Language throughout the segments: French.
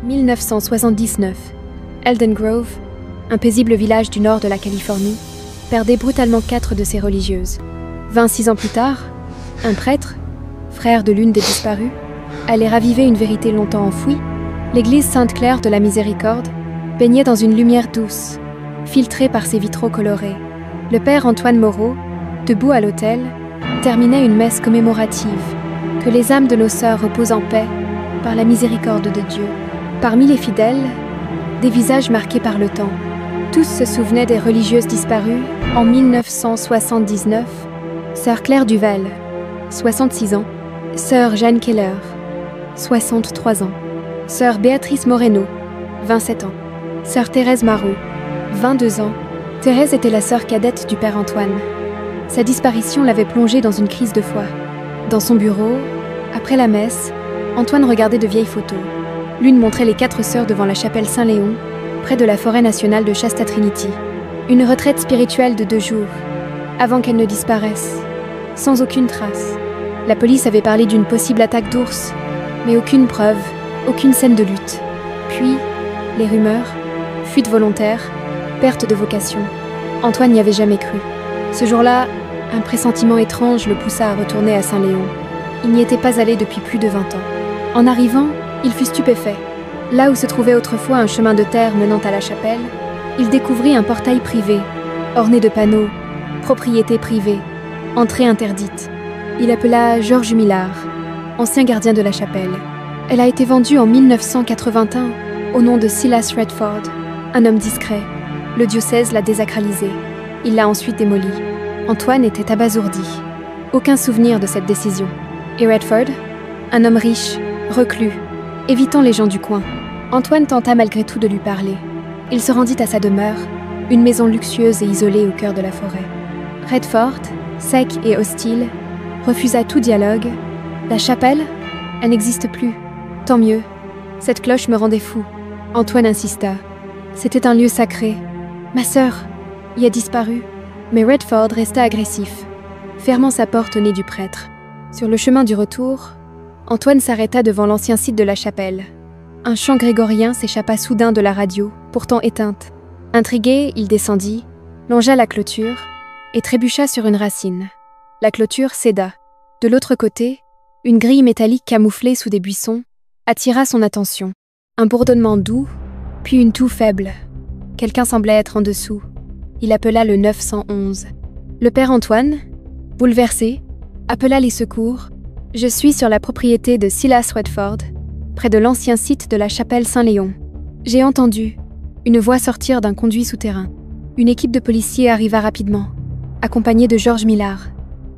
1979. Elden Grove, un paisible village du nord de la Californie, perdait brutalement 4 de ses religieuses. 26 ans plus tard, un prêtre, frère de l'une des disparues, allait raviver une vérité longtemps enfouie. L'église Sainte-Claire de la Miséricorde baignait dans une lumière douce, filtrée par ses vitraux colorés. Le père Antoine Moreau, debout à l'autel, terminait une messe commémorative. Que les âmes de nos sœurs reposent en paix par la miséricorde de Dieu. Parmi les fidèles, des visages marqués par le temps. Tous se souvenaient des religieuses disparues en 1979. Sœur Claire Duval, 66 ans. Sœur Jeanne Keller, 63 ans. Sœur Béatrice Moreno, 27 ans. Sœur Thérèse Marot, 22 ans. Thérèse était la sœur cadette du père Antoine. Sa disparition l'avait plongée dans une crise de foi. Dans son bureau, après la messe, Antoine regardait de vieilles photos. L'une montrait les 4 sœurs devant la chapelle Saint-Léon, près de la forêt nationale de Shasta Trinity. Une retraite spirituelle de 2 jours, avant qu'elles ne disparaissent, sans aucune trace. La police avait parlé d'une possible attaque d'ours, mais aucune preuve, aucune scène de lutte. Puis, les rumeurs, fuite volontaire, perte de vocation. Antoine n'y avait jamais cru. Ce jour-là, un pressentiment étrange le poussa à retourner à Saint-Léon. Il n'y était pas allé depuis plus de 20 ans. En arrivant, il fut stupéfait. Là où se trouvait autrefois un chemin de terre menant à la chapelle, il découvrit un portail privé, orné de panneaux, propriété privée, entrée interdite. Il appela Georges Millard, ancien gardien de la chapelle. Elle a été vendue en 1981 au nom de Silas Redford, un homme discret. Le diocèse l'a désacralisée. Il l'a ensuite démolie. Antoine était abasourdi. Aucun souvenir de cette décision. Et Redford, un homme riche, reclus, évitant les gens du coin. Antoine tenta malgré tout de lui parler. Il se rendit à sa demeure, une maison luxueuse et isolée au cœur de la forêt. Redford, sec et hostile, refusa tout dialogue. La chapelle, elle n'existe plus. Tant mieux. Cette cloche me rendait fou. Antoine insista. C'était un lieu sacré. Ma sœur y a disparu. Mais Redford resta agressif, fermant sa porte au nez du prêtre. Sur le chemin du retour, Antoine s'arrêta devant l'ancien site de la chapelle. Un chant grégorien s'échappa soudain de la radio, pourtant éteinte. Intrigué, il descendit, longea la clôture et trébucha sur une racine. La clôture céda. De l'autre côté, une grille métallique camouflée sous des buissons attira son attention. Un bourdonnement doux, puis une toux faible. Quelqu'un semblait être en dessous. Il appela le 911. Le père Antoine, bouleversé, appela les secours. Je suis sur la propriété de Silas Redford, près de l'ancien site de la chapelle Saint-Léon. J'ai entendu une voix sortir d'un conduit souterrain. Une équipe de policiers arriva rapidement, accompagnée de Georges Millard,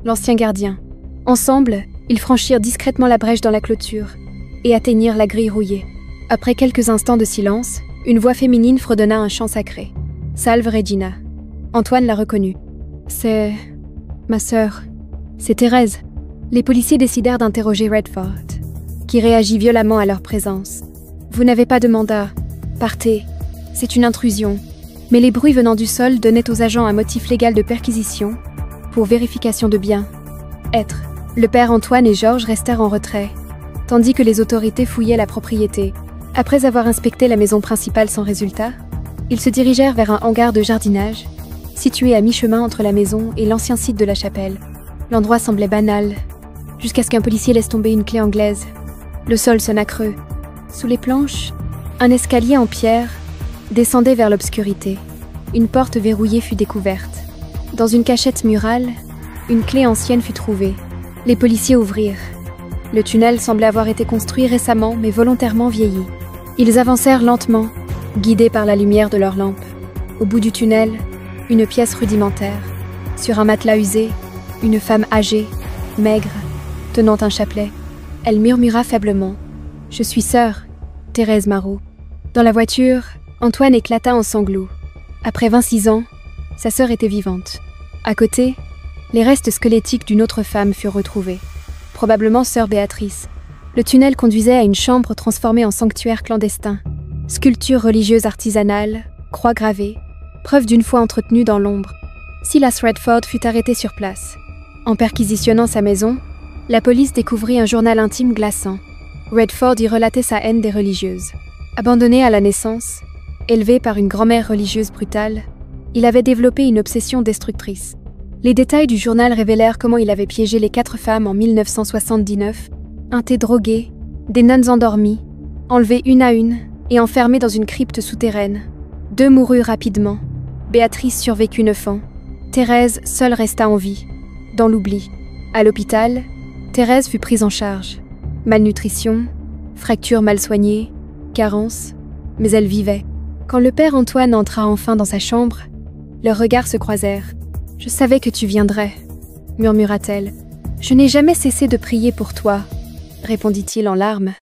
l'ancien gardien. Ensemble, ils franchirent discrètement la brèche dans la clôture et atteignirent la grille rouillée. Après quelques instants de silence, une voix féminine fredonna un chant sacré. Salve Regina. Antoine la reconnut. C'est ma sœur. C'est Thérèse. Les policiers décidèrent d'interroger Redford, qui réagit violemment à leur présence. Vous n'avez pas de mandat. Partez. C'est une intrusion. Mais les bruits venant du sol donnaient aux agents un motif légal de perquisition pour vérification de biens. Être. Le père Antoine et Georges restèrent en retrait, tandis que les autorités fouillaient la propriété. Après avoir inspecté la maison principale sans résultat, ils se dirigèrent vers un hangar de jardinage, situé à mi-chemin entre la maison et l'ancien site de la chapelle. L'endroit semblait banal, jusqu'à ce qu'un policier laisse tomber une clé anglaise. Le sol sonna creux. Sous les planches, un escalier en pierre descendait vers l'obscurité. Une porte verrouillée fut découverte. Dans une cachette murale, une clé ancienne fut trouvée. Les policiers ouvrirent. Le tunnel semblait avoir été construit récemment, mais volontairement vieilli. Ils avancèrent lentement, guidés par la lumière de leurs lampes. Au bout du tunnel, une pièce rudimentaire. Sur un matelas usé, une femme âgée, maigre, tenant un chapelet. Elle murmura faiblement. « Je suis sœur, Thérèse Marot. » Dans la voiture, Antoine éclata en sanglots. Après 26 ans, sa sœur était vivante. À côté, les restes squelettiques d'une autre femme furent retrouvés. Probablement sœur Béatrice. Le tunnel conduisait à une chambre transformée en sanctuaire clandestin. Sculptures religieuses artisanales, croix gravées, preuve d'une foi entretenue dans l'ombre. Silas Redford fut arrêté sur place. En perquisitionnant sa maison, la police découvrit un journal intime glaçant. Redford y relatait sa haine des religieuses. Abandonné à la naissance, élevé par une grand-mère religieuse brutale, il avait développé une obsession destructrice. Les détails du journal révélèrent comment il avait piégé les 4 femmes en 1979, un thé drogué, des nonnes endormies, enlevées une à une et enfermées dans une crypte souterraine. 2 moururent rapidement. Béatrice survécut 9 ans. Thérèse seule resta en vie, dans l'oubli. À l'hôpital, Thérèse fut prise en charge. Malnutrition, fractures mal soignées, carences, mais elle vivait. Quand le père Antoine entra enfin dans sa chambre, leurs regards se croisèrent. « Je savais que tu viendrais », murmura-t-elle. « Je n'ai jamais cessé de prier pour toi », répondit-il en larmes.